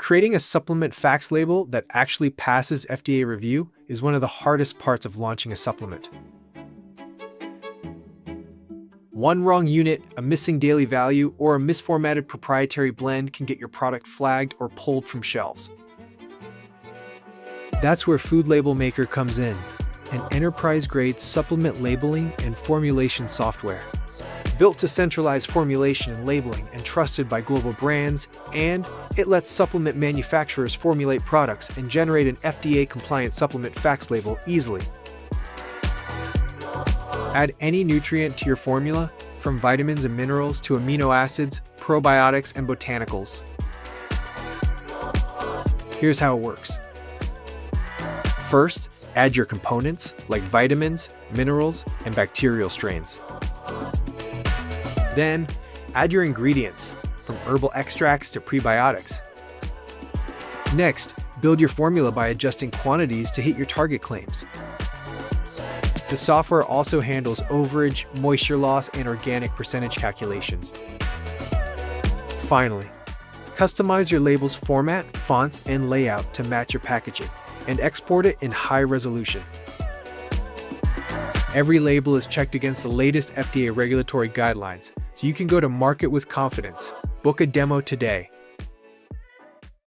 Creating a supplement facts label that actually passes FDA review is one of the hardest parts of launching a supplement. One wrong unit, a missing daily value, or a misformatted proprietary blend can get your product flagged or pulled from shelves. That's where Food Label Maker comes in, an enterprise-grade supplement labeling and formulation software. Built to centralize formulation and labeling and trusted by global brands, and it lets supplement manufacturers formulate products and generate an FDA-compliant supplement facts label easily. Add any nutrient to your formula, from vitamins and minerals to amino acids, probiotics, and botanicals. Here's how it works. First, add your components like vitamins, minerals, and bacterial strains. Then, add your ingredients, from herbal extracts to prebiotics. Next, build your formula by adjusting quantities to hit your target claims. The software also handles overage, moisture loss, and organic percentage calculations. Finally, customize your label's format, fonts, and layout to match your packaging, and export it in high resolution. Every label is checked against the latest FDA regulatory guidelines, so you can go to market with confidence. Book a demo today.